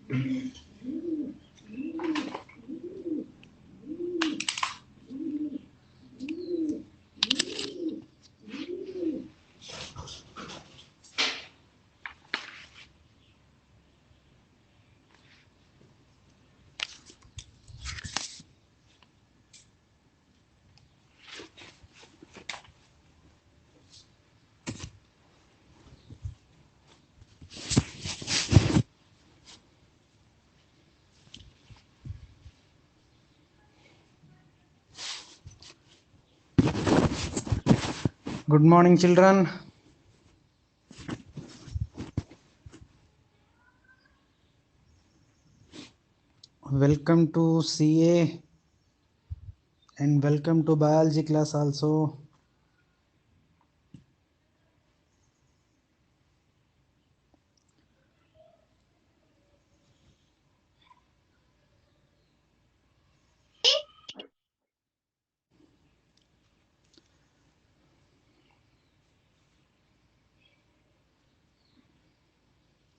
Good morning, children. Welcome to CA and welcome to biology class also.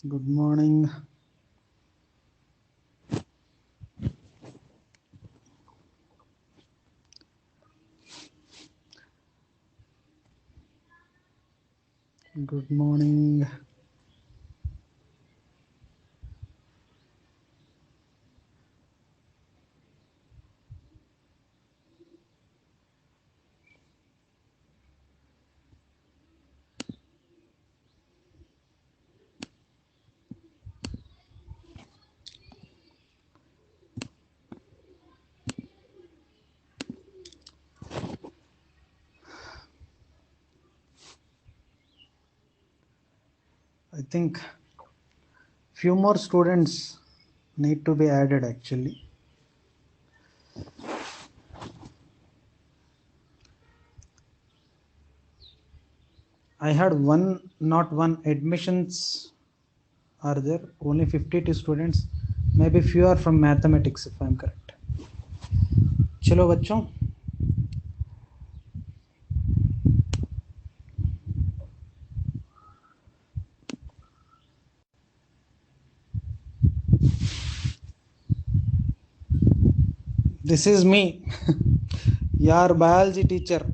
Good morning. Good morning. I think few more students need to be added actually. I had not one admissions are there, only 52 students. Maybe few are from mathematics if I'm correct. Chalo bachchon. This is me, your biology teacher.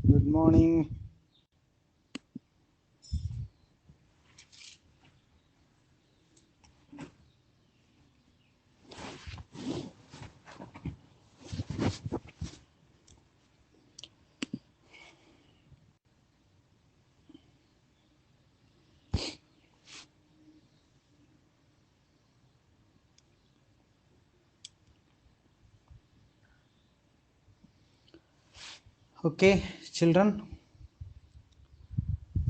Good morning. Okay, children.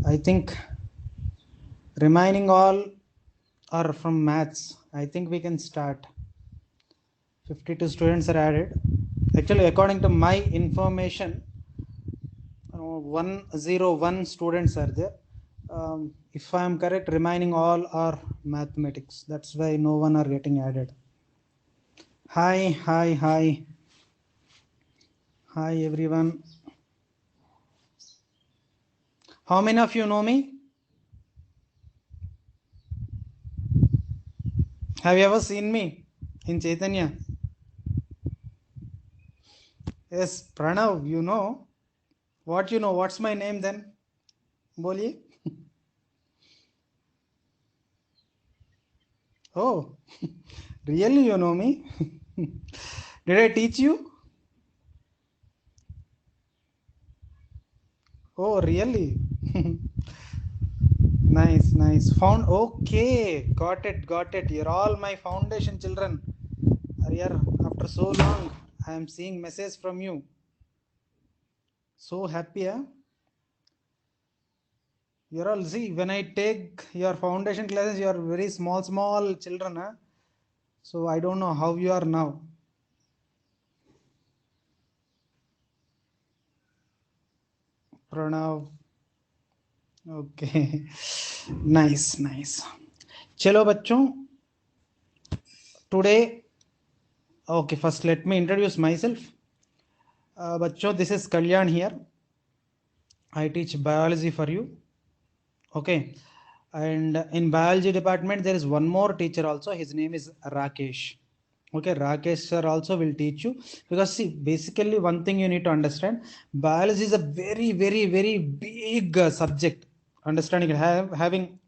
I think remaining all are from maths. I think we can start. 52 students are added. Actually, according to my information, 101 students are there. If I am correct, remaining all are mathematics. That's why no one are getting added. Hi, hi, hi. Hi, everyone. How many of you know me? Have you ever seen me in Chaitanya? Yes, Pranav, you know. What you know? What's my name then? Boliye. Oh, really you know me? Did I teach you? Oh, really? Nice, nice. Found. Okay, got it, got it. You're all my foundation children. Are here after so long. I am seeing message from you. So happy, huh? You're all see when I take your foundation classes, you are very small, small children, huh? So I don't know how you are now. Pranav. Okay. Nice, nice. Chalo bachchon. Today, okay, first let me introduce myself. बच्चों, this is Kalyan here. I teach biology for you. Okay. And in biology department, there is one more teacher also. His name is Rakesh. Okay, Rakesh sir also will teach you, because see, basically one thing you need to understand: biology is a very, very, very big subject. Understanding it, having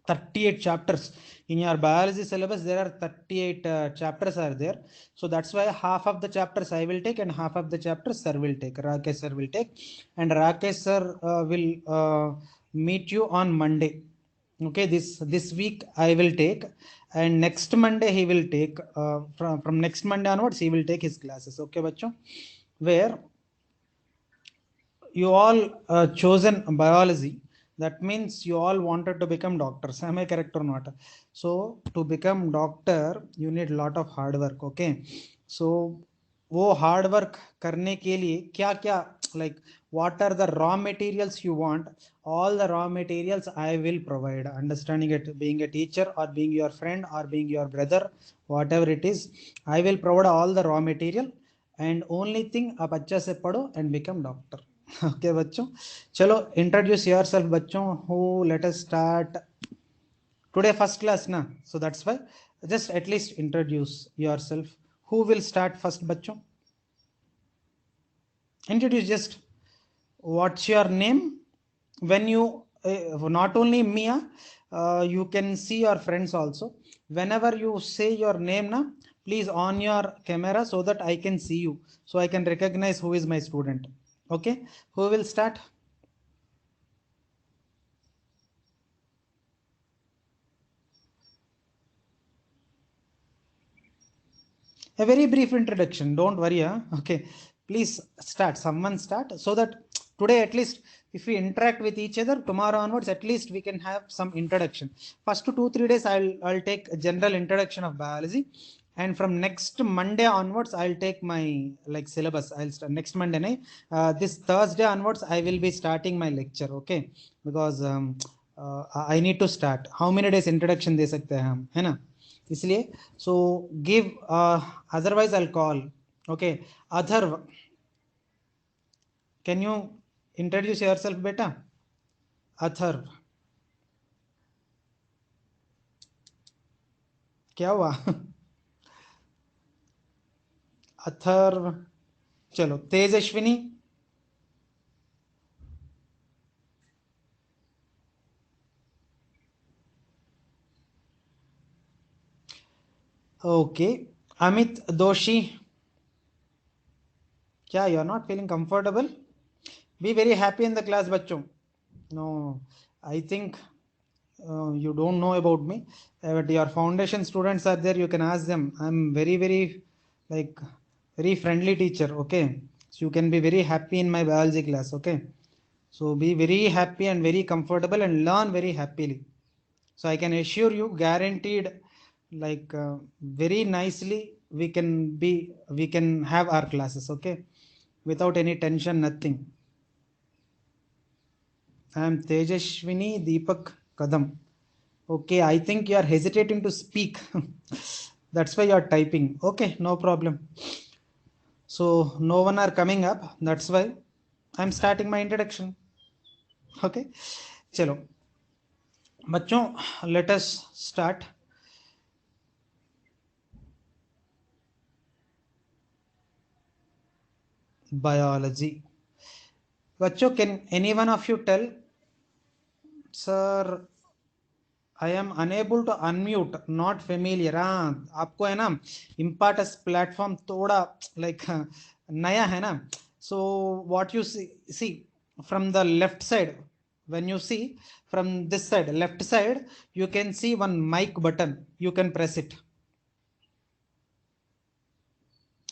38 chapters in your biology syllabus. There are 38 chapters are there. So that's why half of the chapters I will take and half of the chapters sir will take, Rakesh sir will take. And Rakesh sir will meet you on Monday. Okay, this week I will take, and next Monday he will take, from next Monday onwards he will take his classes. Okay bachcho, where you all chosen biology, that means you all wanted to become doctors. Am I correct or not? So to become doctor you need lot of hard work. Okay, so वो hard work करने के लिए क्या क्या, like what are the raw materials you want, all the raw materials I will provide. Understanding it, being a teacher or being your friend or being your brother, whatever it is, I will provide all the raw material. And only thing, आप अच्छा से पढ़ो and become doctor. Okay बच्चों, चलो introduce yourself बच्चों. Who, let us start today first class na, so that's why just at least introduce yourself. Who will start first बच्चों? Introduce just what's your name. When you not only Mia, you can see your friends also. Whenever you say your name na, please on your camera so that I can see you, so I can recognize who is my student. Okay, who will start? A very brief introduction, don't worry, huh? Okay, please start, someone start, so that today at least if we interact with each other, tomorrow onwards at least we can have some introduction. First 2-3 days I'll take a general introduction of biology, and from next Monday onwards I'll take my like syllabus. I'll start next Monday nahi, this Thursday onwards I will be starting my lecture. Okay, because I need to start. How many days introduction दे सकते हैं हम, है ना? इसलिए so give, otherwise I'll call. Okay, Atharv, can you introduce yourself beta? Atharv, क्या हुआ? अथर्व, चलो Tejaswini. Okay, Amit Doshi. क्या, you are not feeling comfortable? Be very happy in the class बच्चों. No, I think you don't know about me, but your foundation students are there, you can ask them. I'm very, very like very friendly teacher. Okay, so you can be very happy in my biology class. Okay, so be very happy and very comfortable and learn very happily. So I can assure you, guaranteed, like very nicely we can have our classes. Okay, without any tension, nothing. I am Tejashwini Deepak Kadam. Okay, I think you are hesitating to speak. That's why you are typing. Okay, no problem. So no one are coming up. That's why I'm starting my introduction. Okay, chalo. बच्चों, let us start. Biology. बच्चों, can any one of you tell, sir, I am unable to unmute, not familiar. हाँ, आपको है ना Impartus platform थोड़ा like नया है ना. So what you see from the left side, when you see from this side, left side, you can see one mic button. You can press it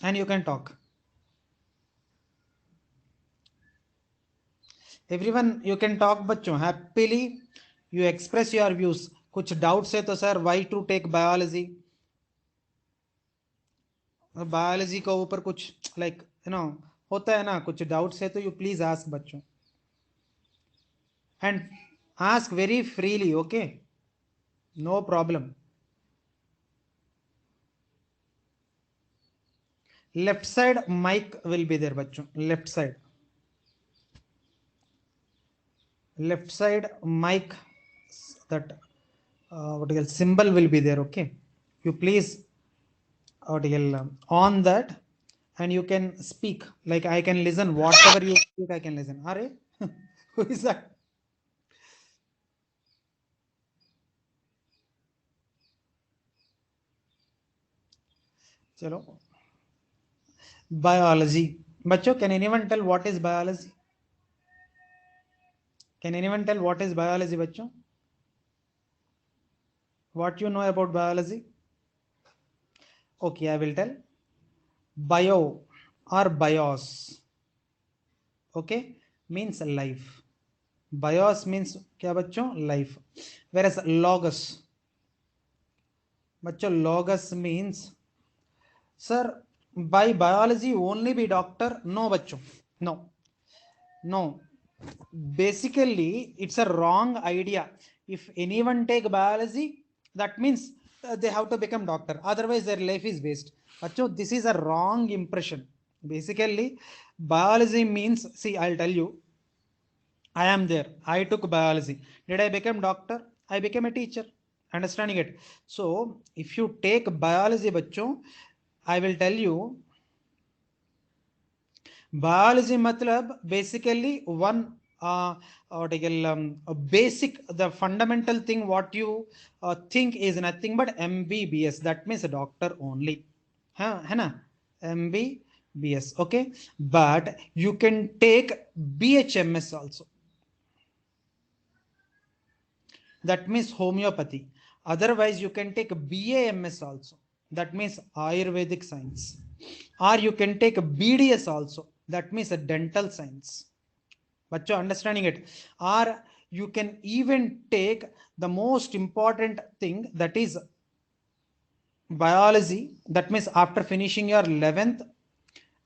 and you can talk. Everyone, you can talk बच्चों happily. You express your views. कुछ doubts है तो sir, why to take biology? Biology के ऊपर कुछ like you know होता है ना, कुछ डाउट्स है तो यू प्लीज आस्क बच्चों, and ask very freely. Okay, no problem. Left side mic will be there bachcho, left side mic, that what you call symbol will be there. Okay, you please what you call, on that, and you can speak. Like I can listen whatever you speak, I can listen. Are who is that? Chalo. Biology. Bachcho, can anyone tell what is biology? Can anyone tell what is biology, bachcho? What you know about biology? Okay, I will tell. Bio or bios, okay, means life. Bios means क्या बच्चों? Life. Whereas logos, बच्चों logos means, sir, by biology only be doctor? No, बच्चों, no, no. Basically, it's a wrong idea. If anyone take biology, that means they have to become doctor. Otherwise, their life is waste. Bachcho, this is a wrong impression. Basically, biology means, see, I'll tell you, I am there. I took biology. Did I become doctor? I became a teacher. Understanding it? So, if you take biology, bachcho, I will tell you, biology matlab basically one what I call, a basic, the fundamental thing what you think is nothing but MBBS. That means a doctor only. Huh? है ना? MBBS. Okay. But you can take BHMS also. That means homeopathy. Otherwise, you can take BAMS also. That means Ayurvedic science. Or you can take BDS also. That means a dental science. But you're understanding it. Or you can even take the most important thing, that is biology. That means after finishing your 11th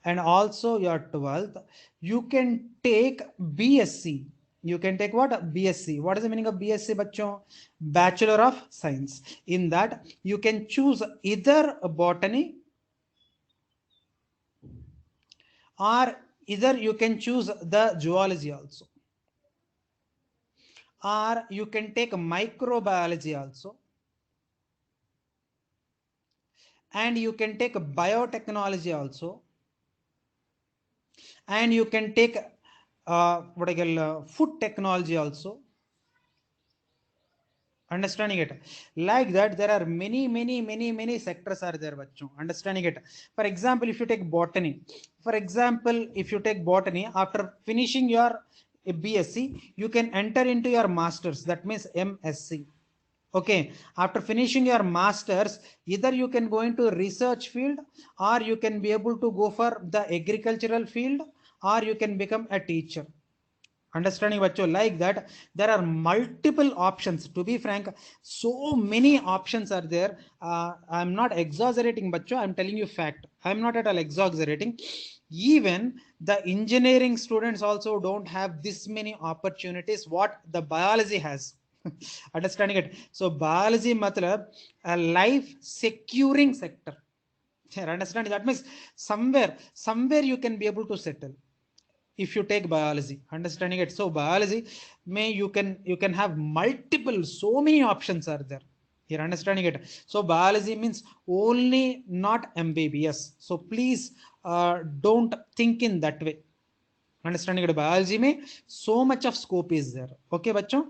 and also your 12th, you can take BSc. You can take what? BSc. What is the meaning of BSc, bachcho? Bachelor of Science. In that, you can choose either botany, or either you can choose the zoology also, or you can take microbiology also, and you can take biotechnology also, and you can take what I call food technology also. Understanding it? Like that, there are many sectors are there, bachcho. Understanding it? For example, if you take botany, for example, if you take botany, after finishing your BSc, you can enter into your masters. That means MSc. Okay, after finishing your masters, either you can go into research field, or you can be able to go for the agricultural field, or you can become a teacher. Understanding bachcho? Like that, there are multiple options. To be frank, so many options are there. I'm not exaggerating bachcho, I'm telling you fact. I'm not at all exaggerating. Even the engineering students also don't have this many opportunities what the biology has. Understanding it? So biology matlab a life securing sector. Understanding? That means somewhere you can be able to settle if you take biology. Understanding it? So biology may, you can have multiple, so many options are there here. Understanding it? So biology means only not MBBS. So please don't think in that way. Understanding it? Biology may so much of scope is there. Okay bachcho?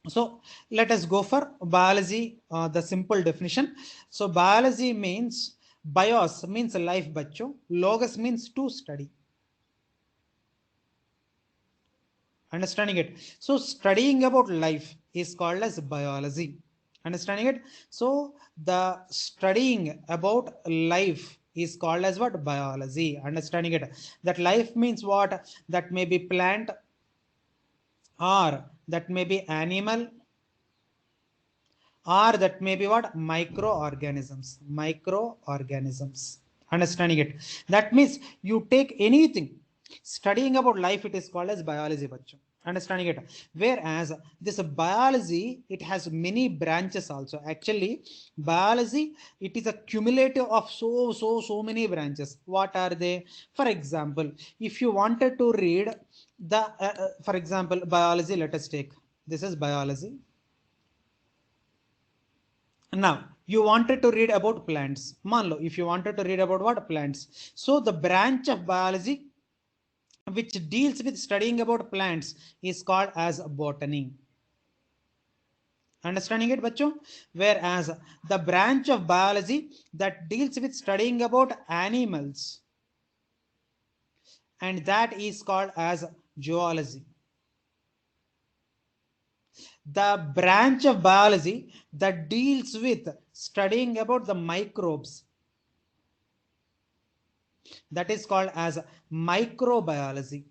So let us go for biology, the simple definition. So biology means, bios means life bachcho, logos means to study. Understanding it? So studying about life is called as biology. Understanding it? So the studying about life is called as what? Biology. Understanding it? That life means what? That may be plant, or that may be animal, or that may be what? Microorganisms. Understanding it? That means you take anything studying about life, it is called as biology bachcho. Understanding it? Whereas this biology, it has many branches also. Actually, biology, it is a cumulative of so many branches. What are they? For example, if you wanted to read the for example, biology, let us take, this is biology. Now you wanted to read about plants. Manlo, if you wanted to read about what? Plants. So the branch of biology which deals with studying about plants is called as botany. Understanding it, bachcho? Whereas the branch of biology that deals with studying about animals, and that is called as zoology. The branch of biology that deals with studying about the microbes, that is called as microbiology.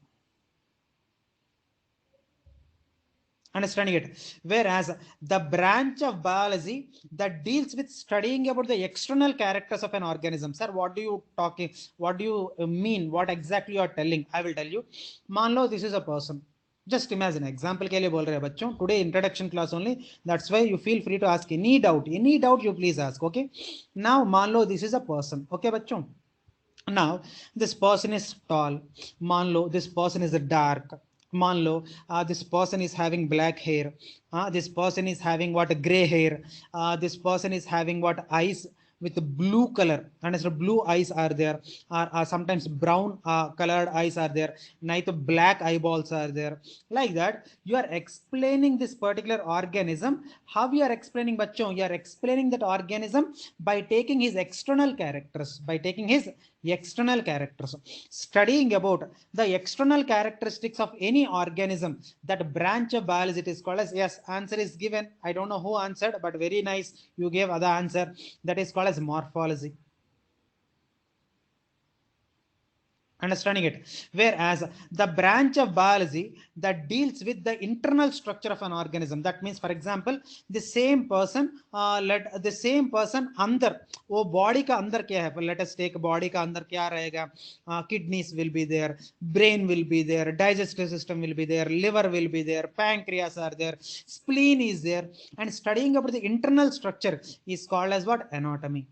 Understanding it? Whereas the branch of biology that deals with studying about the external characters of an organism. Sir, what do you talking? What do you mean? What exactly you are telling? I will tell you. मान लो this is a person. Just imagine, example के लिए बोल रहे हैं बच्चों. Today introduction class only. That's why you feel free to ask any doubt you please ask. Okay. Now मान लो this is a person. Okay बच्चों. Now this person is tall. मान लो this person is dark. मान लो this person is having black hair. This person is having what? Gray hair. This person is having what? Eyes with blue color, and so blue eyes are there, or sometimes brown colored eyes are there, neither black eyeballs are there. Like that you are explaining this particular organism. How you are explaining, bachcho? You are explaining that organism by taking his external characters, by taking his external characters, studying about the external characteristics of any organism. That branch of biology, it is called as, yes, answer is given. I don't know who answered, but very nice, you gave other answer. That is called as morphology. Understanding it? Whereas the branch of biology that deals with the internal structure of an organism, that means, for example, the same person, let the same person अंदर वो body का अंदर क्या है? Let us take body का अंदर क्या रहेगा? Kidneys will be there, brain will be there, digestive system will be there, liver will be there, pancreas are there, spleen is there, and studying about the internal structure is called as what? Anatomy.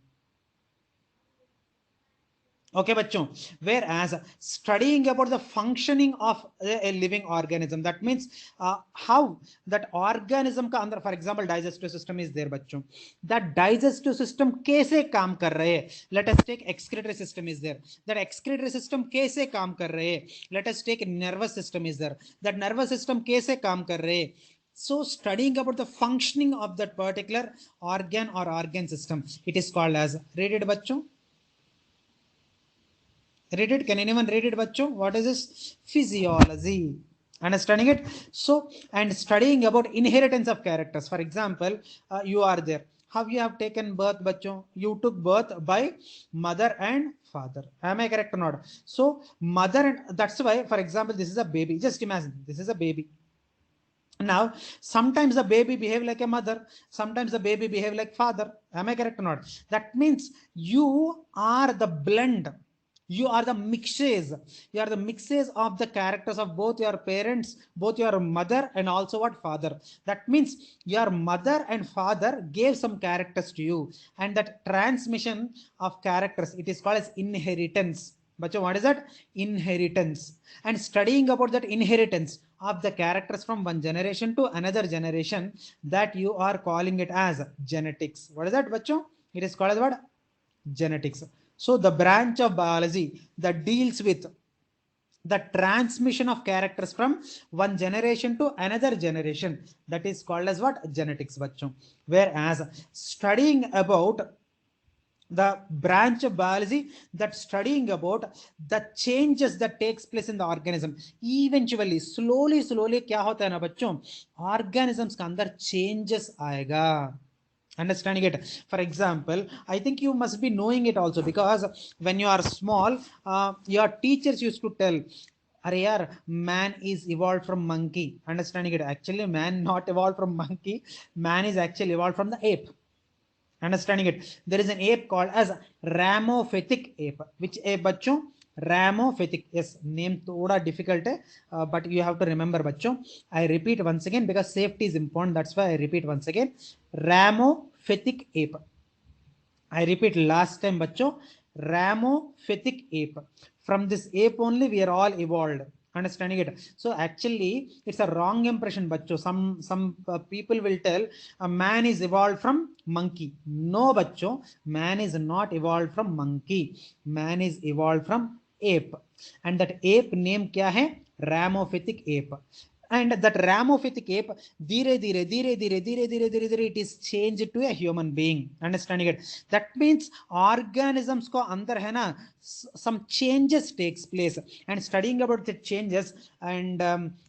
Okay bachcho. Whereas studying about the functioning of a living organism, that means how that organism ka andar, for example, digestive system is there bachcho, that digestive system kaise kaam kar rahe hai. Let us take excretory system is there, that excretory system kaise kaam kar rahe hai. Let us take nervous system is there, that nervous system kaise kaam kar rahe hai. So studying about the functioning of that particular organ or organ system, it is called as, read it bachcho. Read it. Can anyone read it, bachcho? What is this? Physiology. Understanding it? So, and studying about inheritance of characters. For example, you are there. How you have taken birth, bachcho? You took birth by mother and father. Am I correct or not? So, mother, and that's why, for example, this is a baby. Just imagine, this is a baby. Now, sometimes the baby behave like a mother, sometimes the baby behave like father. Am I correct or not? That means you are the blend, you are the mixes, you are the mixes of the characters of both your parents, both your mother and also what? Father. That means your mother and father gave some characters to you, and that transmission of characters, it is called as inheritance. But what is that? Inheritance. And studying about that inheritance of the characters from one generation to another generation, that you are calling it as genetics. What is that, bacho? It is called as what? Genetics. So the branch of biology that deals with the transmission of characters from one generation to another generation, that is called as what? Genetics, bacho. Whereas studying about the branch of biology that studying about the changes that takes place in the organism, eventually slowly क्या होता है ना बच्चों, organisms का अंदर changes आएगा. Understanding it? For example, I think you must be knowing it also, because when you are small, your teachers used to tell, अरे यार, man is evolved from monkey. Understanding it? Actually man not evolved from monkey, man is actually evolved from the ape. Understanding it? There is an ape called as Ramophytic ape, which ape bachcho? Ramophytic, yes, name थोड़ा difficult है, but you have to remember बच्चों. I repeat once again because safety is important, that's why I repeat once again. Ramophytic ape. I repeat last time बच्चों, Ramophytic ape. From this ape only we are all evolved. Understanding it? So actually it's a wrong impression बच्चों. Some people will tell a man is evolved from monkey. No बच्चों, man is not evolved from monkey. Man is evolved from ape. And that ape name क्या है? Ramophytic ape. And that Ramophytic ape, धीरे धीरे धीरे धीरे धीरे धीरे धीरे धीरे it is changed to a human being. Understanding it? That means organisms को अंदर है ना, some changes takes place, and studying about the changes, and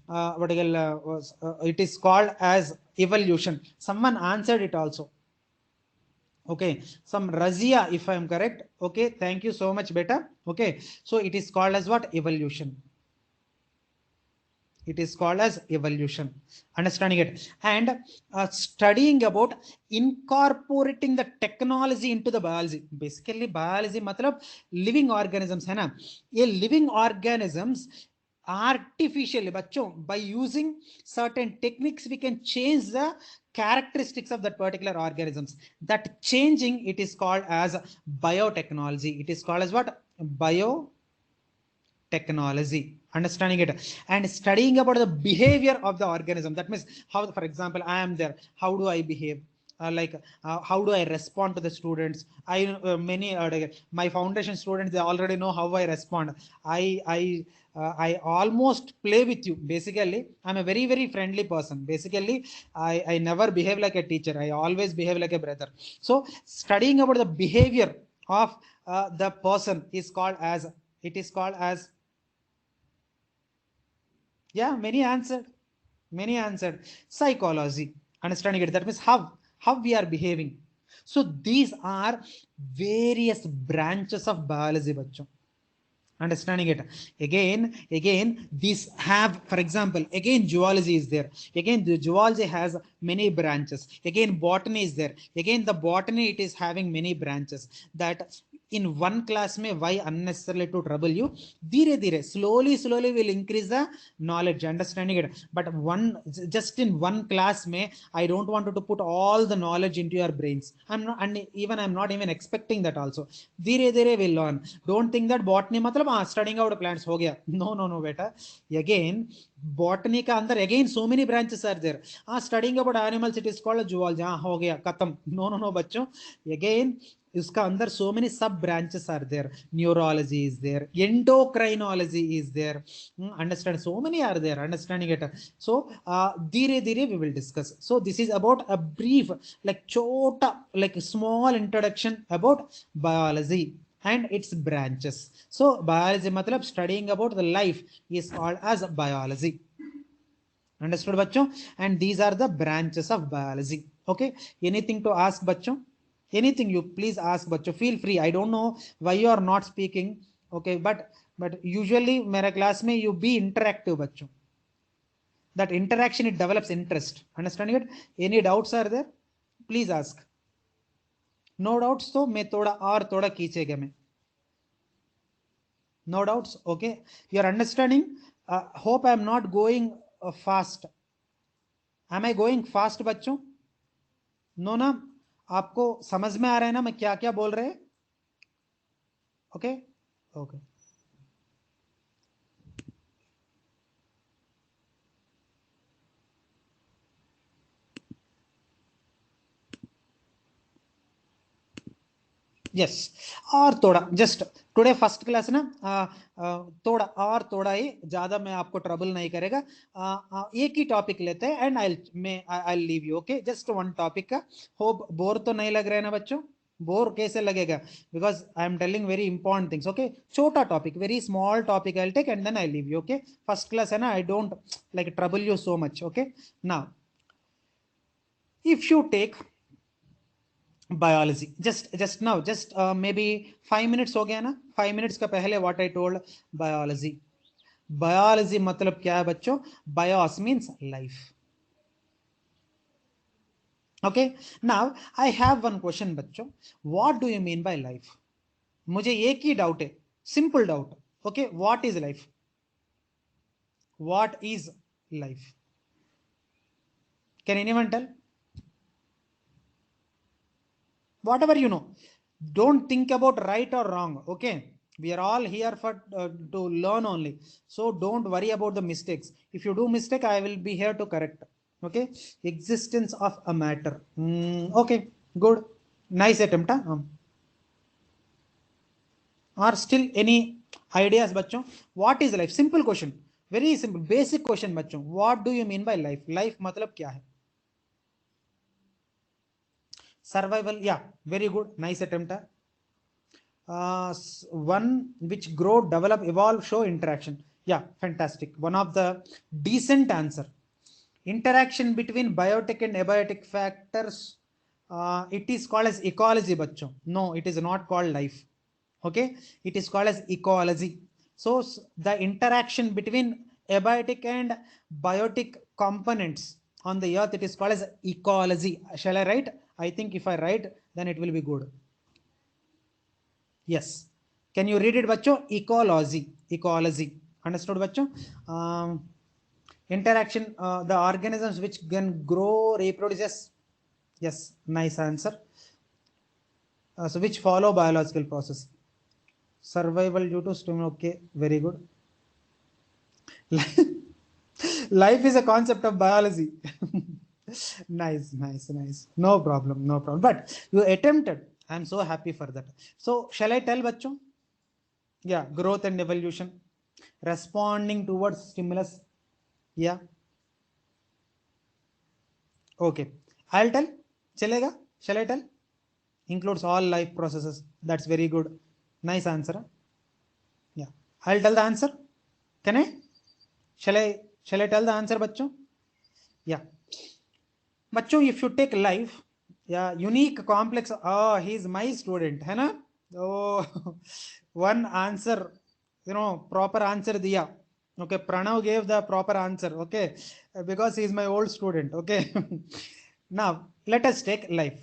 what it is called as evolution. Someone answered it also. Okay, some Razia, if I am correct. Okay, thank you so much, beta. Okay, so it is called as what? Evolution. It is called as evolution. Understanding it? And studying about incorporating the technology into the biology. Basically biology matlab living organisms है ना, ये living organisms artificially बच्चों, by using certain techniques we can change the characteristics of that particular organisms. That changing, it is called as biotechnology. It is called as what? Biotechnology. Understanding it? And studying about the behavior of the organism. That means how, for example, I am there, how do I behave? How do I respond to the students? My foundation students, they already know how I respond. I almost play with you. Basically I'm a very very friendly person. Basically I never behave like a teacher, I always behave like a brother. So studying about the behavior of the person is called as, it is called as, yeah, many answered, psychology. Understanding it? That means how we are behaving. So these are various branches of biology bachcho. Understanding it? Again these have, for example, again zoology is there. Again the zoology has many branches. Again botany is there. Again the botany, it is having many branches. That in one class may, why unnecessarily to trouble you? Dheere dheere, slowly will increase the knowledge. Understanding it? But one, just in one class may, I don't want to put all the knowledge into your brains. I'm not, and even I'm not even expecting that also. Dheere dheere will learn. Don't think that botany matlab studying out plants ho gaya. No beta. Again botany ka andar again so many branches are there. Studying about animals, it is called zoology. Ho gaya khatam. No bachcho. Again इसका अंदर so many sub branches are there. Neurology is there, endocrinology is there. Understand? So many are there. Understanding it? So धीरे धीरे we will discuss. So this is about a brief, like chota, like small introduction about biology and its branches. So biology matlab studying about the life is called as biology. Understood bachcho? And these are the branches of biology. Okay, anything to ask bachcho? Anything you please ask bachcho, feel free. I don't know why you are not speaking. Okay, but usually mera class mein you be interactive bachcho. That interaction, it develops interest. Understanding it? Any doubts are there? Please ask. No doubts तो मैं थोड़ा खींचेगा मैं. No doubts? Okay, you are understanding. Hope I am not going fast. Am I going fast बच्चों? No ना? आपको समझ में आ रहा है ना मैं क्या क्या बोल रहे हैं? Okay okay. यस, और थोड़ा जस्ट टुडे फर्स्ट क्लास ना, थोड़ा और थोड़ा ही, ज्यादा मैं आपको ट्रबल नहीं करेगा. एक ही टॉपिक लेते हैं and I leave you. Okay, just one topic का. होप बोर तो नहीं लग रहा है ना बच्चों? बोर कैसे लगेगा? Because I am telling very important things. Okay, छोटा topic, very small topic I take and then I leave you. Okay, first class है ना, I don't like trouble you so much. Okay, now if you take biology, just now, just maybe 5 minutes हो गया ना. 5 minutes का पहले what I told, biology मतलब क्या है बच्चों? Bios means life. Okay, now I have one question बच्चों. What do you mean by life? मुझे एक ही डाउट है, simple doubt. Okay, what is life? What is life? Can anyone tell? Whatever you know, don't think about right or wrong. Okay, we are all here for to learn only, so don't worry about the mistakes. If you do mistake, I will be here to correct. Okay, existence of a matter. Okay, good, nice attempt, huh? Are still any ideas bachcho? What is life? Simple question, very simple basic question bachcho. What do you mean by life? Life matlab kya hai? Survival, yeah, very good, nice attempt, huh? One which grow, develop, evolve, show interaction. Yeah, fantastic. One of the decent answer. Interaction between biotic and abiotic factors. It is called as ecology, bachcho. No, it is not called life. Okay, it is called as ecology. So the interaction between abiotic and biotic components on the earth, it is called as ecology. Shall I write? I think if I write, then it will be good. Yes. Can you read it, bachcho? Ecology. Ecology. Understood, bachcho? Interaction, the organisms which can grow, reproduces. Yes, nice answer. So which follow biological process. Survival due to stimulus. Okay, very good. Life is a concept of biology. Nice, nice, nice. No problem, no problem. But you attempted. I'm so happy for that. So shall I tell, bachcho? Yeah, growth and evolution, responding towards stimulus. Yeah, okay, I'll tell. Chalega, shall I tell? Includes all life processes. That's very good, nice answer, huh? Yeah, I'll tell the answer. Can I? Shall I tell the answer, bachcho? Yeah, bachcho, if you take life, yeah, unique, complex. Oh, he's my student, है ना? Oh, one answer, proper answer diya. Okay, Pranav gave the proper answer. Okay, because he is my old student. Okay, now let us take life.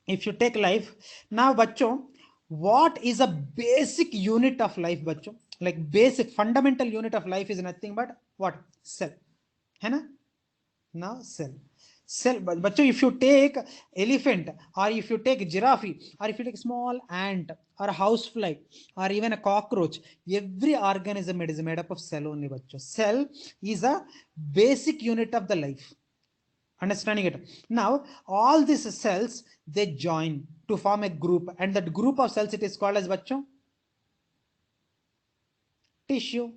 If you take life, now bachcho, what is a basic unit of life, bachcho? Like basic fundamental unit of life is nothing but what? Cell, है ना? Now cell, but if you take elephant, or if you take giraffe, or if you take small ant or a housefly, or even a cockroach, every organism, it is made up of cell only, bachcho. Cell is a basic unit of the life. Understanding it? Now all these cells, they join to form a group, and that group of cells, it is called as, bachcho, tissue.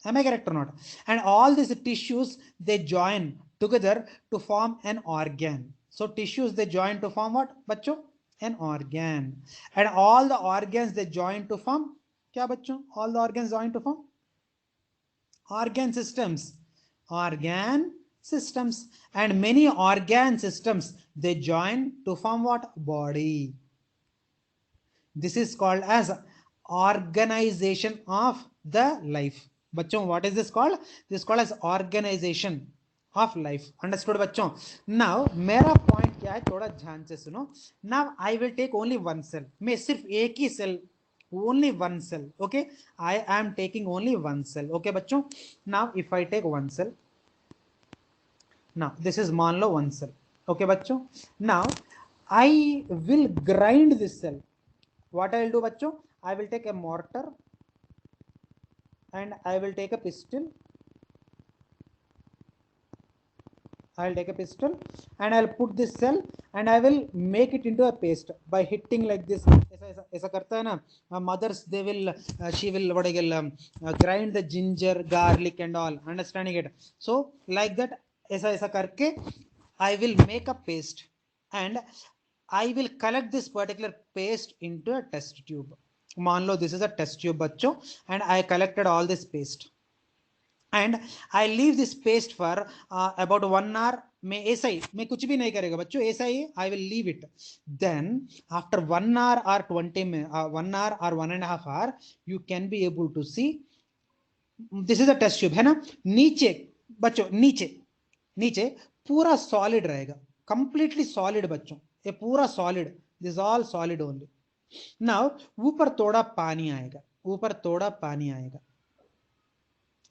Am I correct or not? And all these tissues, they join together to form an organ. So tissues, they join to form what, bachcho? An organ. And all the organs, they join to form kya, bachcho? All the organs join to form organ systems. Organ systems. And many organ systems, they join to form what? Body. This is called as organization of the life. Bachcho, what is this called? This is called as organization of life. Understood, bachcho? Now mera point kya hai, thoda dhyan se suno. Now I will take only one cell. मैं सिर्फ एक ही cell, only one cell. Okay, I am taking only one cell. Okay, bachcho? Now if I take one cell, now this is मान लो one cell. Okay, bachcho? Now I will grind this cell. What I will do, bachcho? I will take a mortar, and I will take a pistol. I will take a pistol, and I will put this cell, and I will make it into a paste by hitting like this. ऐसा करता है ना, mothers, they will, she will, what I will, grind the ginger, garlic and all. Understanding it? So like that, ऐसा करके I will make a paste, and I will collect this particular paste into a test tube. मान लो this is a test tube, बच्चों, and I collected all this paste, and I leave this paste for about 1 hour. मैं ऐसा ही, मैं कुछ भी नहीं करेगा बच्चों, ऐसा ही I will leave it. Then after 1 hour or 1 hour or 1.5 hour, you can be able to see this is a test tube, है ना? नीचे बच्चों, नीचे पूरा सॉलिड रहेगा, कंप्लीटली सॉलिड बच्चों, ये पूरा solid, this all solid only. Now ऊपर थोड़ा पानी आएगा. ऊपर थोड़ा पानी आएगा।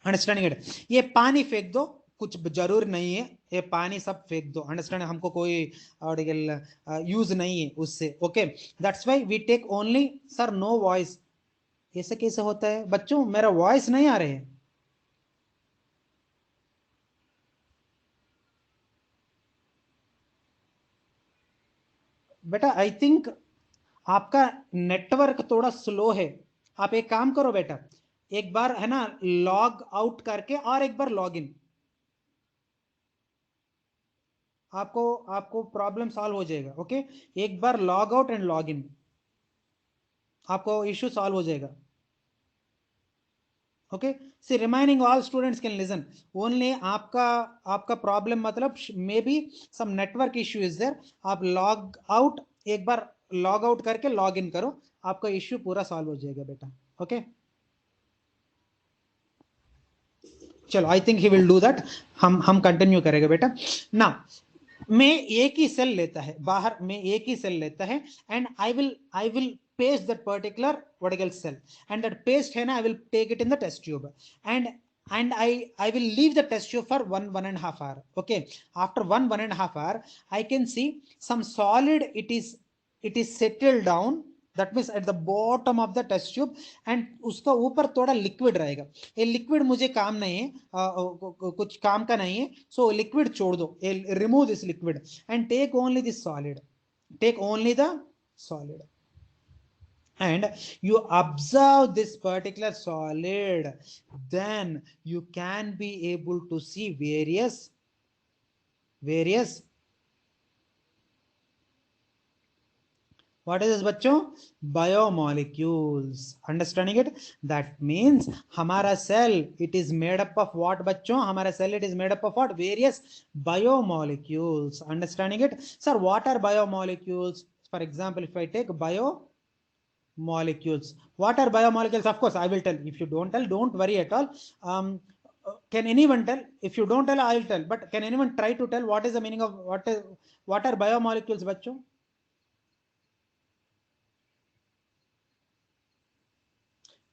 Understanding it? ये पानी फेंक दो, कुछ जरूर नहीं है, ये पानी सब फेंक दो। अंडरस्टैंड? हमको कोई यूज नहीं है उससे। Okay, that's why we take only. Sir no voice, ऐसे कैसे होता है बच्चों? मेरा वॉइस नहीं आ रहे है। बेटा आई थिंक आपका नेटवर्क थोड़ा स्लो है। आप एक काम करो बेटा, एक बार है ना लॉग आउट करके और एक बार लॉग इन, आपको आपको प्रॉब्लम सॉल्व हो जाएगा। ओके, एक बार log out and log in, आपको इश्यू सॉल्व हो जाएगा। Okay, see remaining all students can listen. Only आपका आपका प्रॉब्लम मतलब may be some network issue is there. आप लॉग आउट, एक बार लॉग आउट करके लॉग इन करो, आपका इश्यू पूरा सॉल्व हो जाएगा बेटा। ओके, चलो I think he will do that. हम कंटिन्यू करेंगे बेटा ना। मैं एक ही सेल लेता है बाहर, में एक ही सेल लेता है and I will paste that particular vertical cell, and that paste है ना I will take it in the test tube, and I will leave the test tube for 1.5 hour. Okay, after 1.5 hour I can see some solid, it is settled down, that means at the bottom of the test tube, and उसका ऊपर थोड़ा liquid रहेगा। ये liquid मुझे काम नहीं है, कुछ काम का नहीं है, सो लिक्विड छोड़ दो, remove this liquid and take only this solid, take only the solid, and you observe this particular solid, then you can be able to see various what is this बच्चों? Biomolecules. Understanding it? That means हमारा cell, it is made up of what बच्चों? हमारा cell, it is made up of what? Various biomolecules. Understanding it? Sir, what are biomolecules? For example, if I take biomolecules, what are biomolecules? Of course I will tell. If you don't tell, don't worry at all. Can anyone tell? If you don't tell, I will tell, but can anyone try to tell what is the meaning of what are biomolecules बच्चों?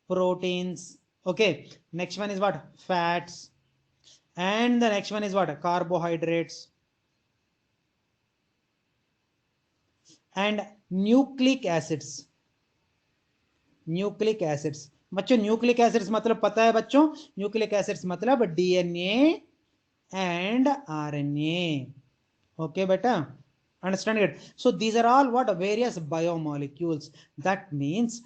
Proteins. Okay, next one is what? Fats. And the next one is what? Carbohydrates. And nucleic acids. Nucleic acids बच्चों, nucleic acids मतलब पता है बच्चों? Nucleic acids मतलब DNA and RNA. Okay बेटा, understand it? So these are all what? Various biomolecules. That means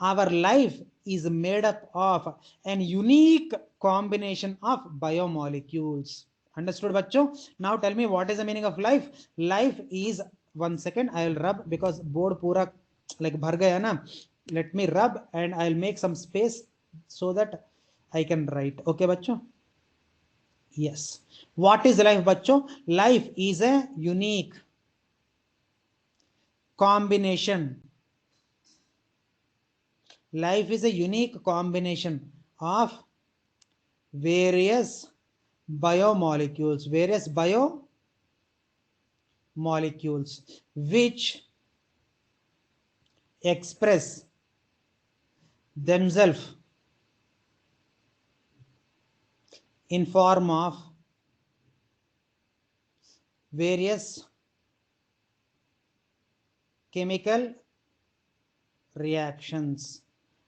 our life is made up of an unique combination of biomolecules. Understood bachcho? Now tell me, what is the meaning of life? Life is, one second I will rub, because board pura like bhar gaya na. Let me rub and I'll make some space so that I can write. Okay bachcho? Yes. What is life bachcho? Life is a unique combination. Life is a unique combination of various biomolecules, which express themselves in form of various chemical reactions.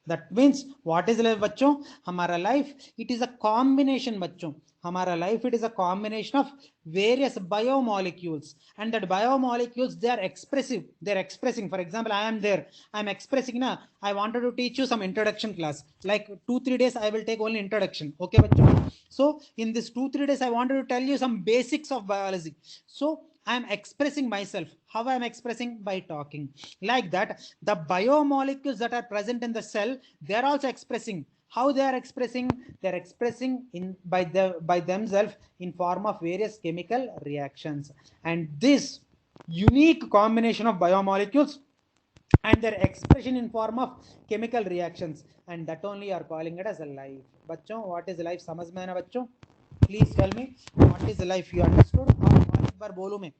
That means what is life बच्चों? हमारा life, it is a combination बच्चों, हमारा life, it is a combination of various biomolecules, and that biomolecules, they are expressing. For example, I am there, I am expressing na, I wanted to teach you some introduction class, like 2-3 days I will take only introduction. Okay bachcho? So in this 2-3 days I wanted to tell you some basics of biology, so I am expressing myself. How I am expressing? By talking. Like that, the biomolecules that are present in the cell, they are also expressing. How they are expressing? They are expressing by themselves in form of various chemical reactions. And this unique combination of biomolecules and their expression in form of chemical reactions, and that only are calling it as a life. बच्चों, what is life? समझ में है ना बच्चों? Please tell me, what is life? You understood? और एक बार बोलूं मैं?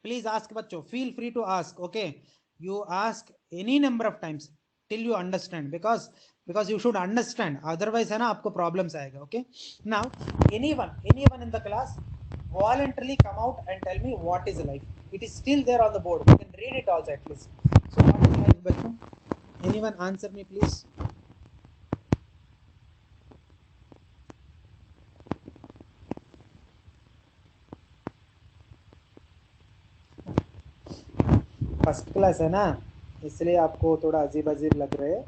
Please ask बच्चों, feel free to ask. Okay, you ask any number of times. till you understand, because you should understand, otherwise है ना आपको problems आएगा. Okay, now anyone in the class voluntarily come out and tell me what is life. It is still there on the board, you can read it also at least. So what is life, बच्चों? Anyone answer me please. First class है ना, इसलिए आपको थोड़ा अजीब अजीब लग रहे हैं,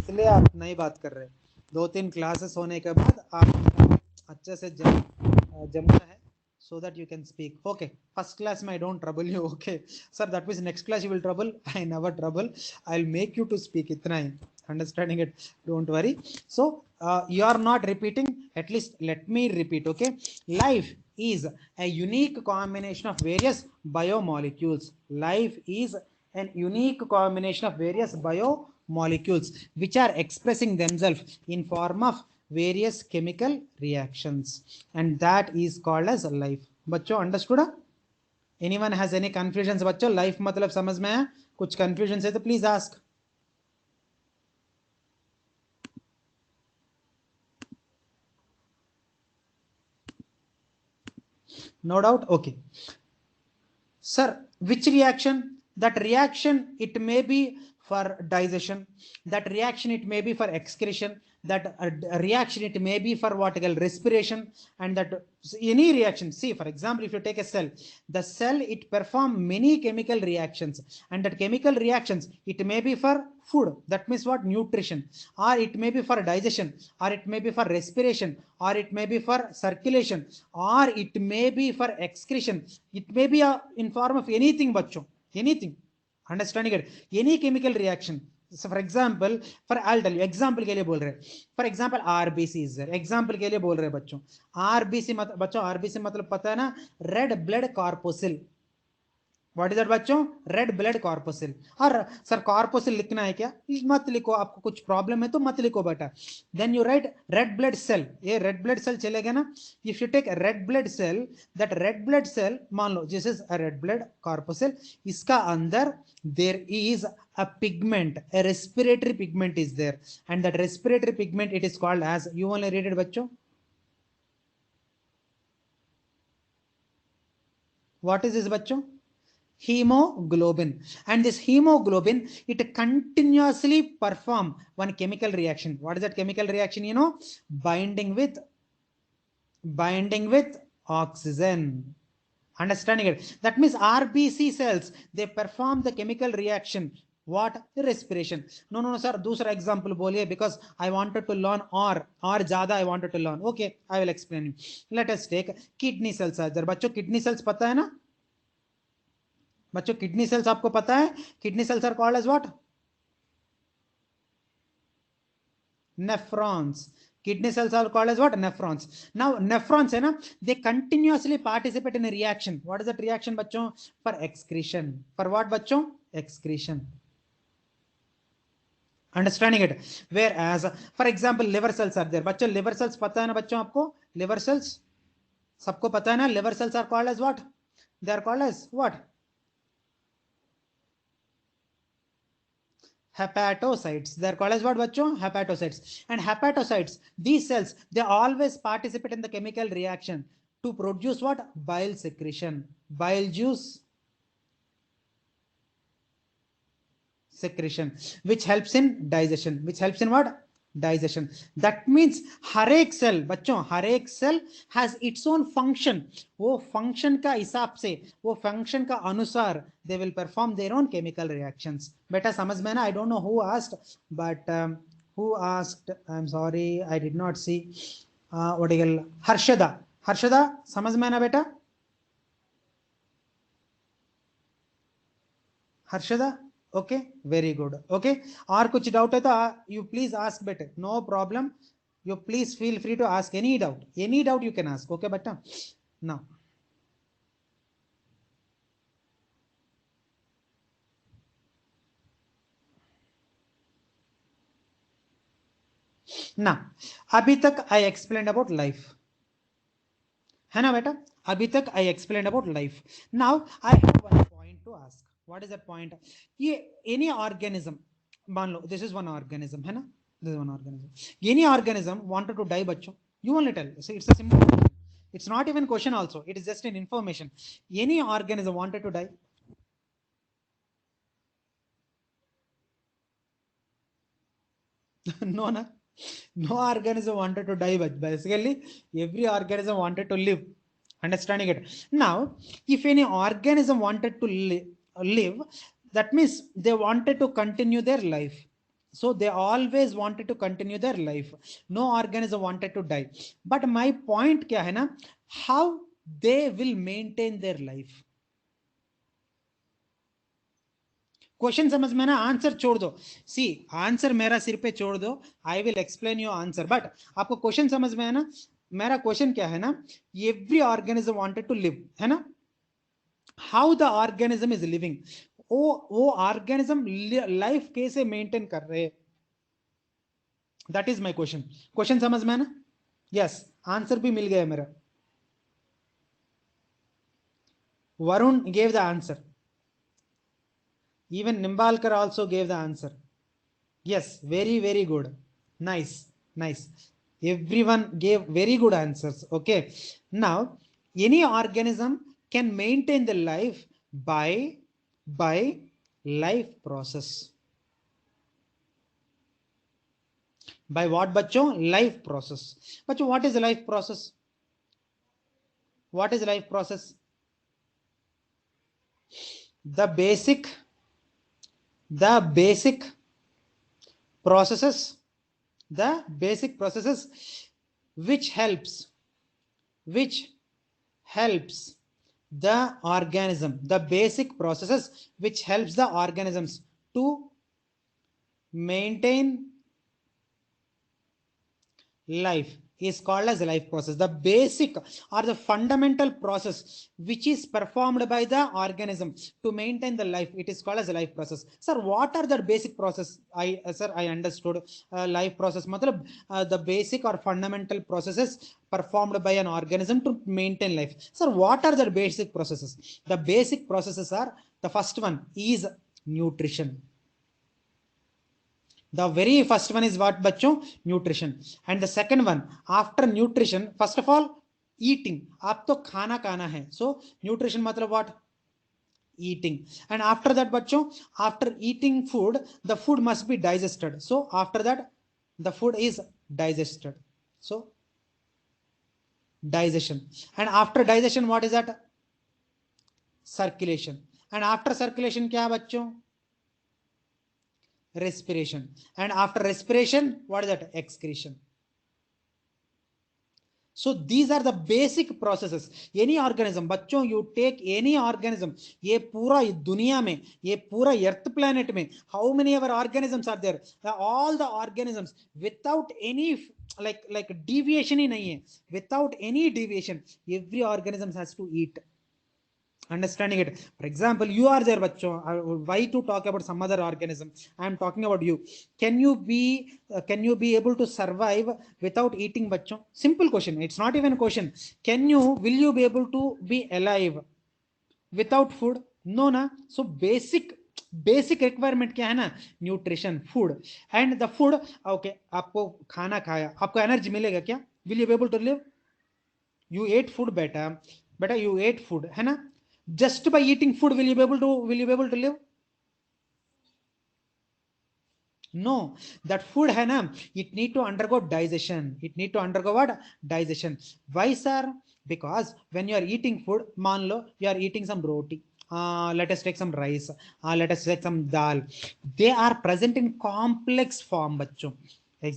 इसलिए आप नहीं बात कर रहे. 2-3 क्लासेस होने के बाद आप अच्छे से जमना है, so that you can speak. Okay, first class I don't trouble you. Okay sir, that means next class you will trouble. I never trouble, I'll make you to speak, itna hi, understanding it, don't worry. So you are not repeating, at least let me repeat. Okay, life is a unique combination of various biomolecules. Life is an unique combination of various biomolecules which are expressing themselves in form of various chemical reactions, and that is called as life. बच्चों understood? Anyone has any confusions? बच्चों life मतलब समझ में है? कुछ confusions है तो please ask. No doubt. Okay sir, which reaction? That reaction, it may be for digestion, that reaction it may be for excretion, that reaction it may be for what called respiration, and that any reaction. See, for example, if you take a cell, the cell it perform many chemical reactions, and that chemical reactions it may be for food, that means what, nutrition, or it may be for digestion, or it may be for respiration, or it may be for circulation, or it may be for excretion, it may be in form of anything bachcho, anything, understanding it, any chemical reaction. So for example, for I'll tell you example के लिए बोल रहे, for example RBC is there, example के लिए बोल रहे बच्चों, RBC बच्चों RBC मतलब पता है ना, red blood corpuscle. What is that बच्चों? Red blood corpuscle. और सर कॉर्पसल लिखना है क्या? मत लिखो, आपको कुछ प्रॉब्लम है तो मत लिखो बेटा. Then you write red blood cell. ये रेड ब्लड सेल चलेगा ना. If you take red blood cell, that red blood cell, मान लो this is a red blood corpuscle, इसका अंदर there is a pigment, a respiratory pigment is there, and that respiratory pigment it is called as, you only read it बच्चों, what is this बच्चों? Hemoglobin. And this hemoglobin it continuously perform one chemical reaction. What is that chemical reaction? You know, binding with oxygen. Understanding it? That means RBC cells they perform the chemical reaction. What? Respiration. No sir, दूसरा example बोलिए, because I wanted to learn or ज़्यादा I wanted to learn. Okay, I will explain you. Let us take kidney cells. बच्चों kidney cells पता है ना बच्चों? Kidney sales आपको पता है? Kidney cells are called as what? nephrons. Kidney cells are called as what? Nephrons. Now nephrons है ना, they continuously participate in a reaction. What is that reaction बच्चों? For excretion. For what बच्चों? Excretion. Understanding it? Whereas for example liver cells are there. बच्चों liver cells पता है ना बच्चों आपको? Liver cells सबको पता है ना? Liver cells are called as what? They are called as what? Hepatocytes. They are called as what bachcho? Hepatocytes. And hepatocytes, these cells they always participate in the chemical reaction to produce what? Bile secretion. Bile juice secretion, which helps in digestion. Which helps in what? Digestion. That means हर एक cell बच्चों, हर एक cell has its own function. वो function का हिसाब से, वो function का अनुसार they will perform their own chemical reactions. बेटा समझ में ना? I don't know who asked, but who asked? I'm sorry, I did not see. what do you call? Harshada. Harshada समझ में ना बेटा? Harshada okay, very good. Okay, और कुछ डाउट है तो यू प्लीज आस्क बेटे, no problem. You please feel free to ask any doubt you can ask. Okay बेटा. नाउ अभी तक आई एक्सप्लेन अबाउट लाइफ है ना बेटा? अभी तक I explain about life. Now I have one point two ask. What is that point? ये any organism, मान लो this is one organism है ना, this is one organism. Any organism wanted to die बच्चों, you only tell. So it's a simple question. It's not even question also, it is just an information. Any organism wanted to die? No na, no organism wanted to die, but basically every organism wanted to live. Understanding it now, if any organism wanted to live, that means they wanted to continue their life. So they always wanted to continue their life. No organism wanted to die. But my point kya hai na, how they will maintain their life. Question समझ में ना, answer छोड़ दो. C answer मेरा सिर पे छोड़ दो, I will explain your answer. But आपको क्वेश्चन समझ में है ना, मेरा क्वेश्चन क्या है ना, every organism wanted to live है ना, how the organism is living, वो ऑर्गेनिज्म लाइफ कैसे मेंटेन कर रहे हैं, that is my question. Question समझ में है ना? यस, आंसर भी मिल गया मेरा. Varun gave the answer. Even Nimbalkar also gave the answer. Yes, very good. Nice, nice. Everyone gave very good answers. Okay. Now, any organism can maintain the life by life process. By what, bachcho? Life process. Bachcho, what is life process? What is life process? The basic processes, which helps the organism, the basic processes which helps the organisms to maintain life is called as life process. The basic or the fundamental process which is performed by the organism to maintain the life, it is called as life process. Sir, what are the basic process? I understood. Life process matlab the basic or fundamental processes performed by an organism to maintain life. Sir, what are the basic processes? The basic processes are, the first one is nutrition. The very first one is what, bachcho? Nutrition. And the second one, after nutrition, first of all, eating. Aap to khana खाना hai. So nutrition matlab what? Eating. And after that, bachcho, after eating food, the food must be digested. So after that, the food is digested. So digestion. And after digestion, what is that? Circulation. And after circulation, kya bachcho? Respiration. And after respiration, what is that? Excretion. So these are the basic processes. Any organism, बच्चों, you take any organism, ये पूरा दुनिया में, ये पूरा earth planet में, how many ever organisms are there? All the organisms without any like deviation ही नहीं है. Without any deviation, every organism has to eat. Understanding it. For example, you are there, bachcho. Why to talk about some other organism? I am talking about you. Can you be able to survive without eating, bachcho? Simple question. It's not even a question. Will you be able to be alive without food? No na. So basic requirement क्या है ना? Nutrition, food. And the food, okay, आपको खाना खाया, आपको energy मिलेगा क्या? Will you be able to live? You ate food, beta, you ate food, है ना? Just by eating food, will you be able to live? No, that food hai na, it need to undergo digestion. It need to undergo what? Digestion. Why, sir? Because when you are eating food, मान लो you are eating some roti. Let us take some rice. Let us take some dal. They are present in complex form, बच्चों.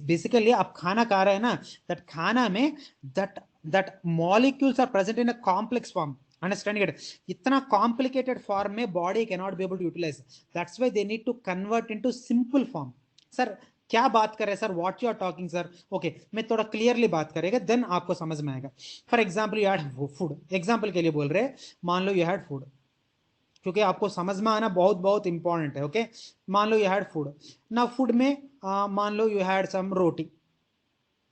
Basically, आप खाना खा रहे हैं ना, that खाना में that molecules are present in a complex form. Understanding it? इतना complicated form में body cannot be able to utilize. That's why they need to convert into simple form. Sir क्या बात कर रहे हैं sir? What you are talking sir? Okay, मैं थोड़ा clearly बात करेगा, देन आपको समझ में आएगा. For example, you had food. Example के लिए बोल रहे, मान लो यू हैड फूड, क्योंकि आपको समझ में आना बहुत इंपॉर्टेंट है. ओके, मान लो यू हैड फूड. ना फूड में मान लो you had some roti.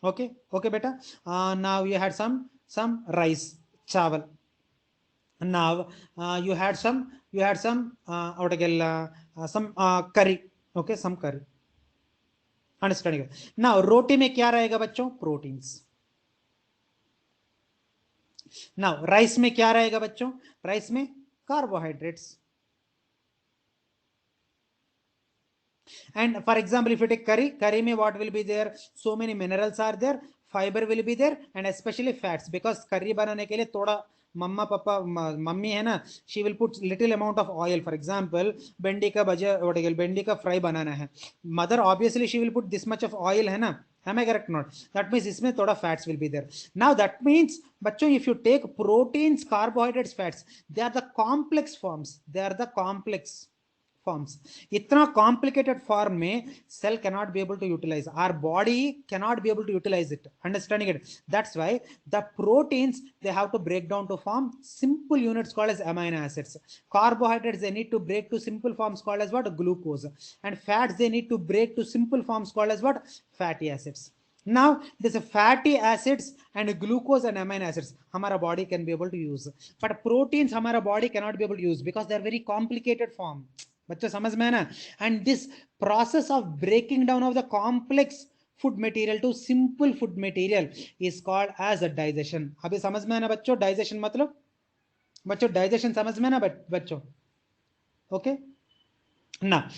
Okay बेटा, now you had some rice, चावल. Now you had some some curry. Okay, some curry, understanding. Now रोटी में क्या रहेगा बच्चों? प्रोटीन्स। नाउ राइस में क्या रहेगा बच्चों? राइस में carbohydrates. And for example, if you take curry, curry mein what will be there? So many minerals are there, fiber will be there, and especially fats, because curry banane ke liye thoda mamma papa mummy है ना, she will put little amount of oil. For example भिंडी का भजिया, भिंडी का fry बनाना है, mother obviously she will put this much of oil, है ना? am I correct? Not that means इसमें थोड़ा fats will be there. Now that means बच्चों if you take proteins, carbohydrates, fats, they are the complex forms, they are the complex forms. इतना complicated form में cell cannot be able to utilize, our body cannot be able to utilize it, understanding it? That's why the proteins, they have to break down to form simple units called as amino acids. Carbohydrates, they need to break to simple forms called as what? Glucose. And fats, they need to break to simple forms called as what? Fatty acids. Now this fatty acids and glucose and amino acids हमारा body can be able to use, but proteins हमारा body cannot be able to use because they are very complicated form. बच्चों समझ में है ना? And this process of breaking down of the complex food material to simple food material is called as a digestion. अभी समझ में है ना बच्चों? digestion मतलब, बच्चों digestion समझ में है ना बच्चों? Okay. Now,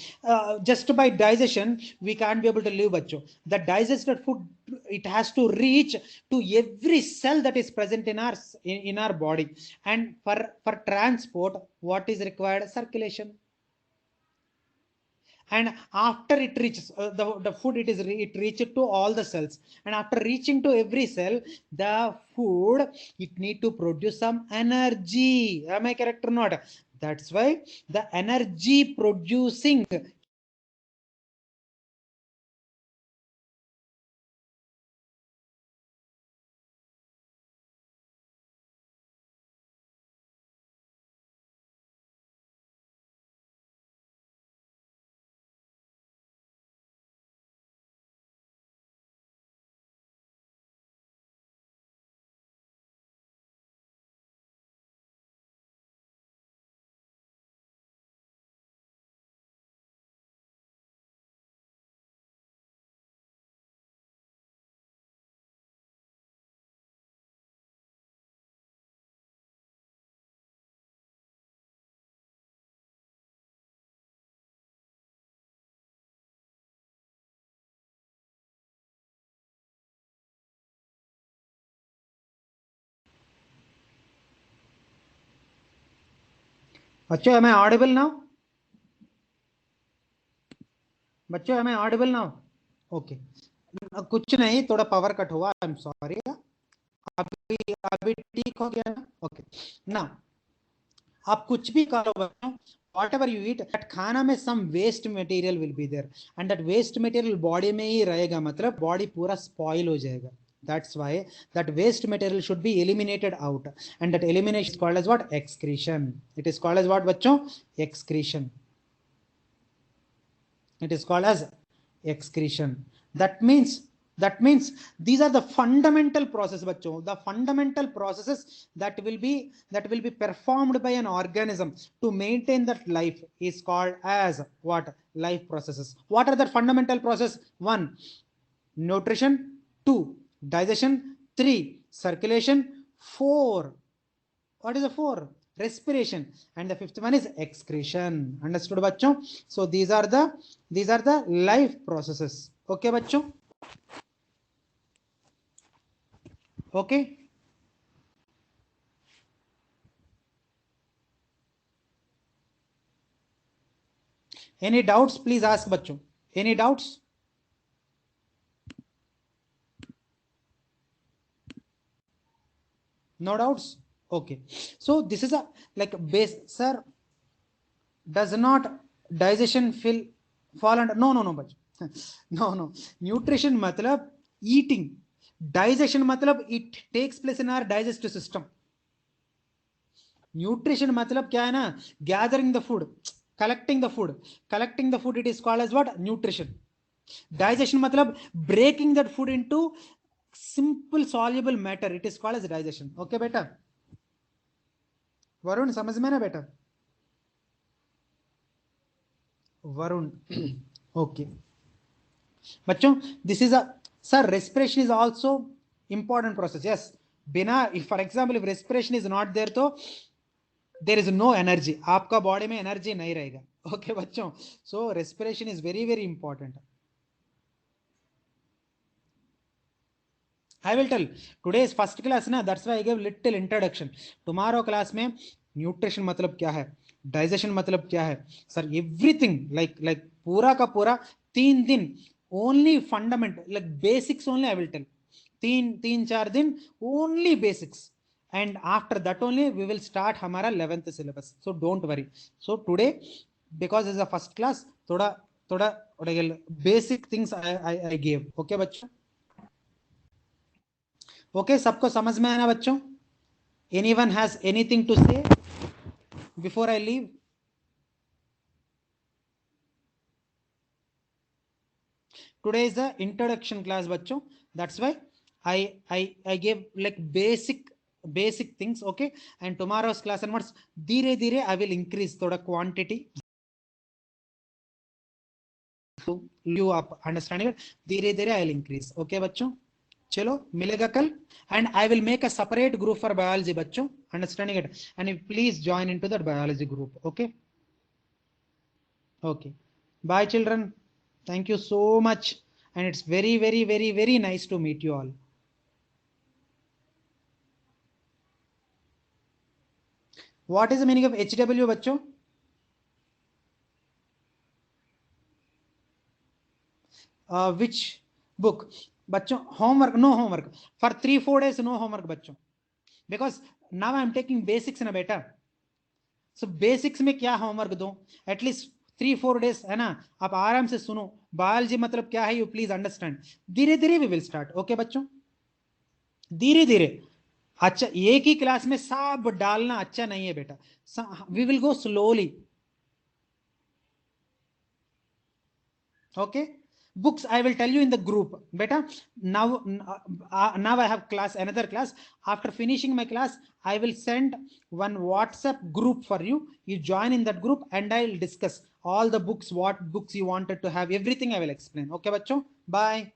just by digestion, we can't be able to live, bachcho. The digested food, it has to reach to every cell that is present in our body. And for transport, what is required? Circulation. And after it reaches the food, it reaches to all the cells. And after reaching to every cell, the food, it need to produce some energy. Am I correct or not? That's why the energy producing बच्चों, am I audible now? बच्चों, am I audible now? Okay. कुछ नहीं, थोड़ा power cut हुआ, I am sorry. अभी अभी ठीक हो गया ना? ओके. ना आप कुछ भी करो बच्चों, whatever you eat, that खाना में some waste material will be there, and that waste material body में ही रहेगा, मतलब body पूरा spoil हो जाएगा. That's why that waste material should be eliminated out, and that elimination is called as what? Excretion. It is called as what बच्चों? Excretion. It is called as excretion. That means these are the fundamental process, bachcho, the fundamental processes that will be performed by an organism to maintain that life is called as what? Life processes. What are the fundamental process? 1, nutrition. 2, digestion. 3, circulation. 4, what is the 4? Respiration. And the 5th one is excretion. Understood bachcho? So these are the life processes. Okay bachcho? Okay. Any doubts? Please ask bachcho. Any doubts? No doubts? Okay. So this is a like base, sir. Does not digestion fall under? No bachcho. No. Nutrition matlab eating. Digestion matlab it takes place in our digestive system. Nutrition मतलब क्या है ना? Gathering the food, collecting the food, it is called as what? Nutrition. Digestion मतलब breaking that food into simple soluble matter, it is called as digestion. Okay बेटा? वरुण समझ में ना बेटा? वरुण ओके बच्चों, this is a sir respiration is also important process. Yes, बिना for example if respiration is not there तो there is no energy, आपका body में एनर्जी नहीं रहेगा. ओके बच्चों, so respiration is very very important. I will tell. Today is first class ना, that's why I gave little introduction. Tomorrow class में nutrition मतलब क्या है, digestion मतलब क्या है, sir everything like पूरा का पूरा 3 दिन only fundament like basics only I will tell. 3-4 दिन only basics, and after that only we will start हमारा 11th syllabus. So don't worry. So today because it's a first class, थोड़ा थोड़ा basic things I gave. Okay बच्चों. Okay सबको समझ में आना बच्चों? Anyone has anything to say before I leave? Today is the introduction class बच्चों, that's why I gave like basic things. Okay, and tomorrow's class onwards धीरे धीरे I will increase थोड़ा quantity to you up understanding it. धीरे धीरे I will increase. Okay बच्चों, चलो मिलेगा कल. And I will make a separate group for biology बच्चों, understanding it, and please join into that biology group. Okay okay, bye children, thank you so much, and it's very very very very nice to meet you all. What is the meaning of HW बच्चों? Which book बच्चों? Homework, no homework for 3-4 days, no homework बच्चों, because now I am taking basics ना बेटा. सो basics में क्या homework दो? At least 3-4 days है ना, आप आराम से सुनो. बायोलॉजी मतलब क्या है यू प्लीज अंडरस्टैंड. धीरे धीरे वी विल स्टार्ट. ओके बच्चों, धीरे धीरे. अच्छा, एक ही क्लास में सब डालना अच्छा नहीं है बेटा. We will go slowly. Okay, books I will tell you in the group beta. Now I have class, another class. After finishing my class I will send one WhatsApp group for you. You join in that group and I'll discuss all the books, what books you wanted to have, everything I will explain. Okay bachcho, bye.